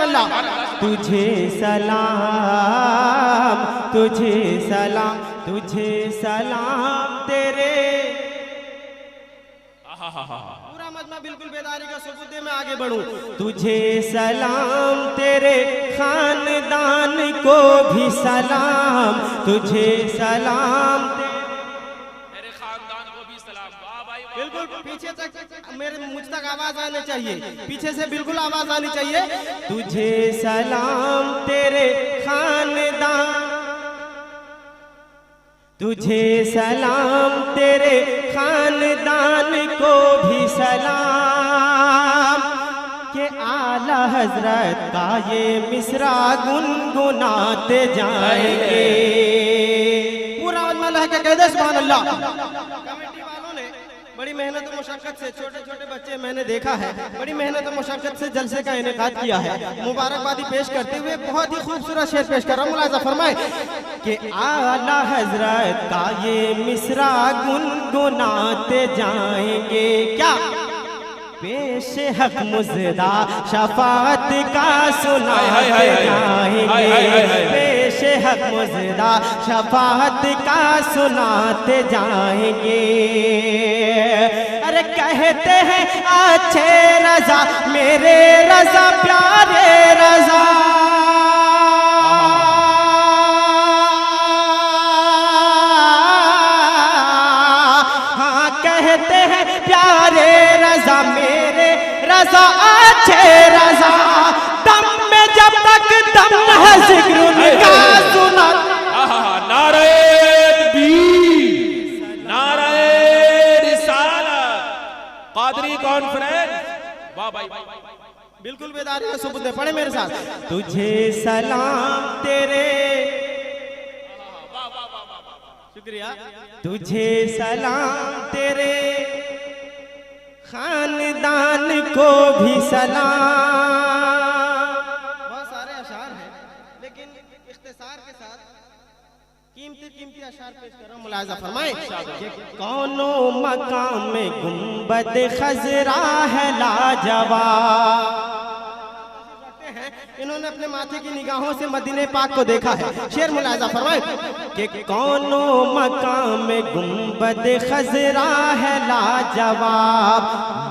रसूलल्लाह। तुझे सलाम, तुझे सलाम, तुझे सलाम तेरे। पूरा मजमा बिल्कुल बेदारी का सबूत दे, मैं आगे बढ़ूं। तुझे सलाम तेरे खानदान को भी सलाम, तुझे सलाम मेरे खानदान को भी सलाम। वाह भाई वाह। बिल्कुल पीछे तक मेरे मुझ तक आवाज आनी चाहिए, पीछे से बिल्कुल आवाज आनी चाहिए। तुझे सलाम तेरे खानदान, तुझे सलाम तेरे खानदान को भी सलाम के आला हजरत का ये मिसरा गुनगुनाते जाएंगे। पूरा मजमा लहके कह दे सुभान अल्लाह। कमेटी वालों ने बड़ी मेहनत और मुशक्कत से, छोटे छोटे बच्चे मैंने देखा है, बड़ी मेहनत और मुशक्कत से जलसे का इनेकाद किया है। मुबारकबादी पेश करते हुए बहुत ही खूबसूरत शेर पेश कर रहा हूँ। मुलाज़ा फरमाए कि आला हजरत का ये मिसरा गुनगुनाते जाएंगे। क्या पेश हक मुजदा शफात का सुनाते जाएंगे, पेश हक मुजदा शफात का सुनाते जाएंगे। अरे कहते हैं अच्छे रजा मेरे रजा प्यारे रजा, हाँ कहते हैं प्यारे रजा मेरे रजा अच्छे रजा, दम में जब तक दम है जिक्र उनका सुना। नारे तकबीर, नारे रिसालत, कादरी कॉन्फ्रेंस। वाह भाई। बिल्कुल बेदारी का सबूत है, पढ़े मेरे साथ। तुझे सलाम तेरे, शुक्रिया। तुझे सलाम तेरे खानदान को भी सलाम। बहुत सारे अशार हैं, लेकिन इख्तिसार के साथ कीमती अशार पेश कर रहा हूं। मुलाज़ा फरमाएं कि कौनो मकाम में गुंबद खजरा है लाजवाब। इन्होंने अपने माथे की निगाहों से मदीने पाक को देखा है। शेर मुलाज़ा फरमाएं कि कौनो मकाम में गुंबद खजरा है लाजवाब,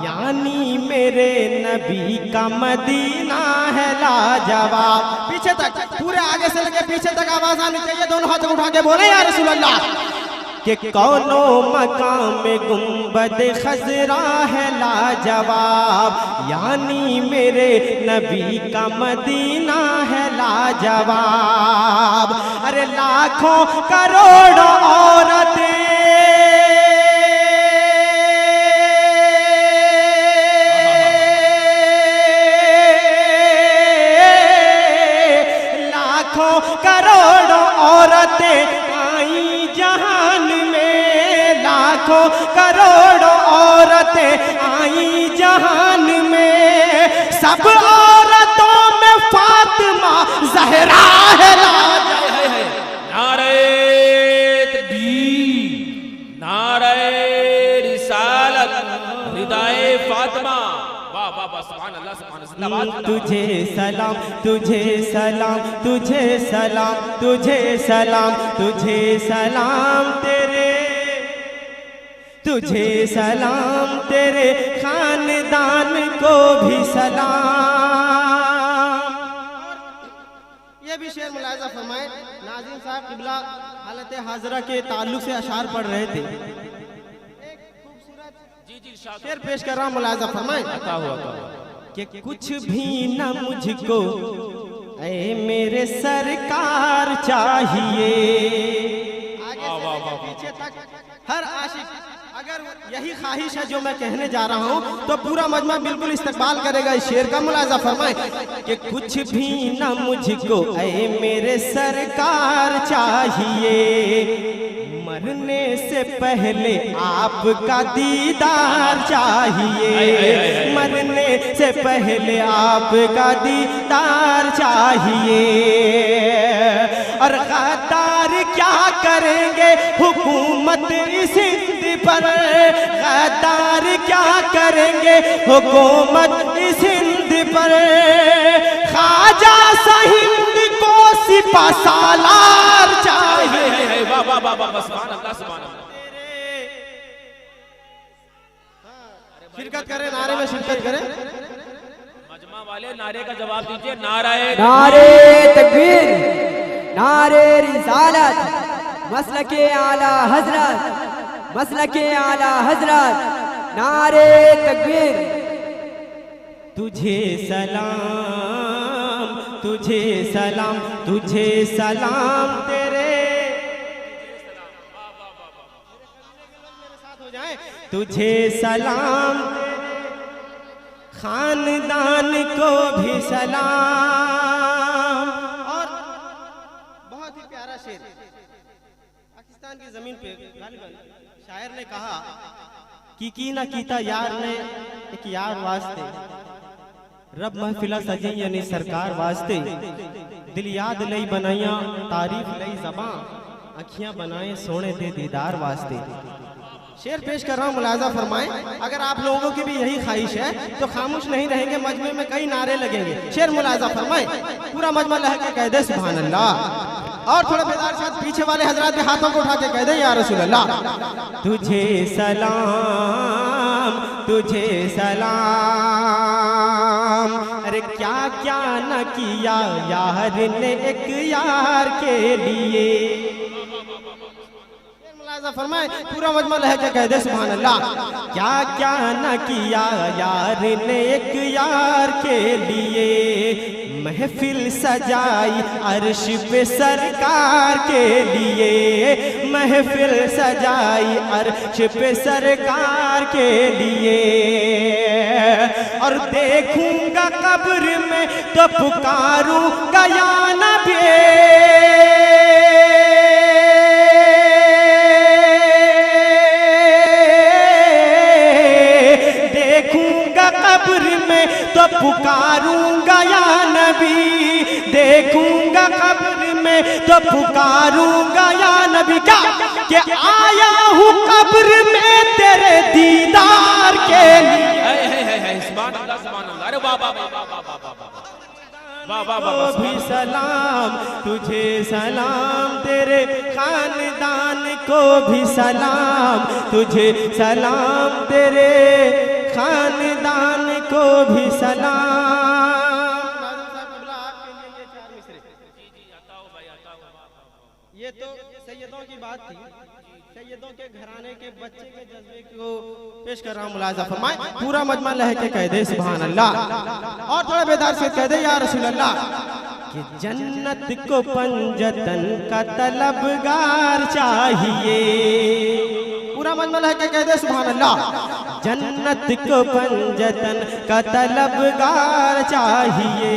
यानी मेरे नबी का मदीना है लाजवाब। पीछे तक, पूरे आगे से लेके पीछे तक आवाज आनी चाहिए, दोनों हाथ उठा के बोले या रसूल अल्लाह। कि कौनो मकाम में गुंबद खजरा है लाजवाब, यानी मेरे नबी का मदीना है लाजवाब। अरे लाखों करोड़ों औरतें करोड़ों औरतें आई जहान में, लाखों करोड़ों औरतें आई जहान में, सब औरतों में फातिमा ज़हरा है लाजवाब। नारे तकबीर, नारे रिसालत, रिदाए फातिमा। वाह वाह वाह, सुभान अल्लाह, सुभान अल्लाह। तुझे सलाम, तुझे सलाम, तुझे सलाम, तुझे सलाम, तुझे सलाम तेरे, तुझे सलाम तेरे खानदान को भी सलाम। ये भी शेर मुलाज़ा फरमाए। नाज़िम साहब किबला हालत हाजरा के ताल्लुक से अशार पढ़ रहे थे। शेर पेश कर रहा हूं, मुलाज़ा फरमाए कि कुछ भी न मुझको ऐ मेरे सरकार चाहिए। आगे से पीछे तक हर आशिक अगर यही ख्वाहिश है जो मैं कहने जा रहा हूं तो पूरा मजमा बिल्कुल इस्तकबाल करेगा इस शेर का। मुलाज़ा फरमाए कि कुछ भी न मुझको ऐ मेरे सरकार चाहिए, मरने से पहले आपका दीदार चाहिए, मरने से पहले आपका दीदार चाहिए। और गद्दार क्या करेंगे हुकूमत इस हिंद पर, गद्दार क्या करेंगे हुकूमत इस हिंद पर, खाज बासालार चाहिए। वाह वाह वाह वाह, सुभान अल्लाह सुभान अल्लाह। शिरकत करें, नारे में शिरकत करें। मजमा वाले नारे का जवाब दीजिए। नारे तकबीर, नारे रिसालत, मसलके आला हजरत, मसलके आला हजरत, नारे तकबीर। तुझे सलाम, तुझे सलाम, तुझे सलाम तेरे, साथ हो जाए। तुझे सलाम, खानदान को भी सलाम। और बहुत ही प्यारा शेर, पाकिस्तान की जमीन पे गालिबन शायर ने कहा की ना कीता यार ने एक यार वास्ते, रब महफिला सजे यानी सरकार वास्ते, दिल याद लई बनाइया तारीफ लई ज़बां, अखियां बनाए सोने दे दीदार वास्ते। शेर पेश कर रहा हूँ, मुलाजा फरमाएं। अगर आप लोगों की भी यही ख्वाहिश है तो खामोश नहीं रहेंगे, मजमे में कई नारे लगेंगे। शेर मुलाजा फरमाएं, पूरा मजमा लह के कह दे सुभान अल्लाह। और थोड़ा बेदार साथ पीछे वाले हजरात के हाथों को उठा के कह दे या रसूल अल्लाह। तुझे सलाम, तुझे सलाम, अरे क्या क्या न किया यार ने एक यार के लिए। फरमाए, पूरा मजमा लह के कह दे सुभान अल्लाह। क्या क्या न किया यार ने एक यार के लिए, महफिल सजाई अर्श पे सरकार के लिए, महफिल सजाई अर्श पे सरकार के लिए। और देखूंगा कब्र में तो पुकारूंगा या नबी, तो पुकारूंगा या नबी, देखूंगा कब्र में तो पुकारूंगा या नबी। क्या कि आया हूँ कब्र में तेरे दीदार के लिए। सुभान अल्लाह सुभान अल्लाह। अरे वाह वाह वाह वाह वाह वाह वाह वाह। भी सलाम, तुझे सलाम, तेरे खानदान को भी सलाम, तुझे सलाम, तेरे खानदान को भी सलाम। ये तो सैयदों की बात थी, सैयदों के घराने के बच्चे के जज्बे को पेश कर रहा हूँ, मुलाजा फरमाए। पूरा मजमा लह के कह दे सुभान अल्लाह। और थोड़ा बेदार से कह दे या रसूल अल्लाह। कि जन्नत को पंजतन का तलबगार चाहिए, पूरा मजमा लह के कह दे सुभान अल्लाह। जन्नत को पंजतन का तलबगार चाहिए,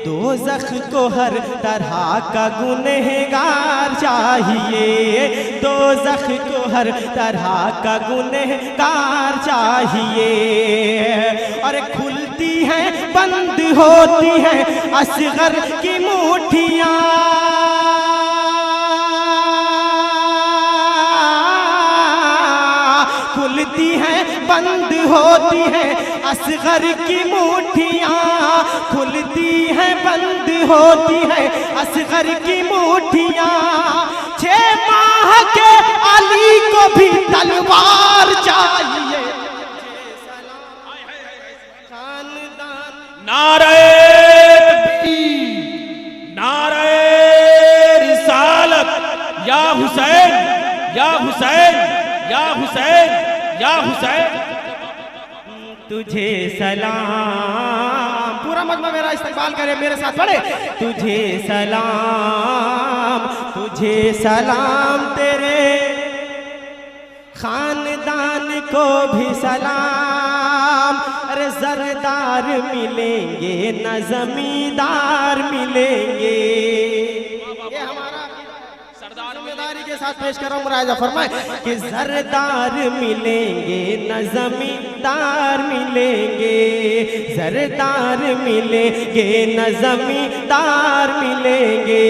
दोज़ख को हर तरह का गुनहगार चाहिए, दोज़ख को हर तरह का गुनहगार चाहिए। और खुलती हैं बंद होती हैं असगर की मुट्ठियाँ, खुलती हैं बंद होती हैं असगर की मुट्ठियाँ, खुलती हैं बंद होती हैं असगर की मुट्ठियाँ। 6 माह के अली को भी तलवार चाहिए। नारे नारे रिसालत, या हुसैन या हुसैन या हुसैन या हुसैन। तुझे सलाम, पूरा मजमा मेरा इस्तेमाल करे, मेरे साथ पढ़े। तुझे सलाम, तुझे सलाम, तेरे खानदान को भी सलाम। अरे जरदार मिलेंगे न जमींदार मिलेंगे। ये हमारा सरदारी के साथ पेश कर रहा हूँ, मुराजा फरमाए। कि जरदार मिलेंगे न जमींदार मिलेंगे, जरदार मिलेंगे न जमींदार मिलेंगे।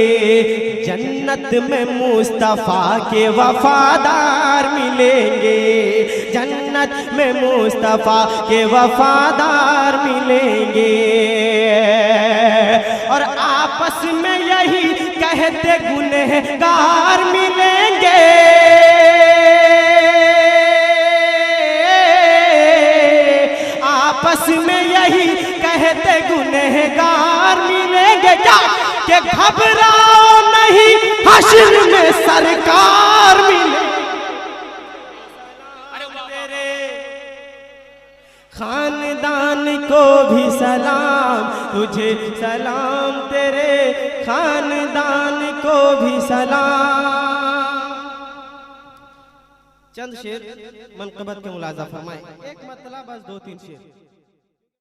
जन्नत में मुस्तफा के वफादार मिलेंगे, जन्नत में मुस्तफा के वफादार मिलेंगे। और आप आपस में यही कहते गुनहगार मिलेंगे, आपस में यही कहते गुनहगार मिलेंगे। क्या कि घबराओ नहीं हश्र में सरकार मिले। तेरे खानदान को भी सलाम, तुझे सलाम, तेरे खानदान को भी सलाम। चंद शेर मनक़बत के मुलाज़ा फरमाए, एक मतलब बस 2-3 शेर।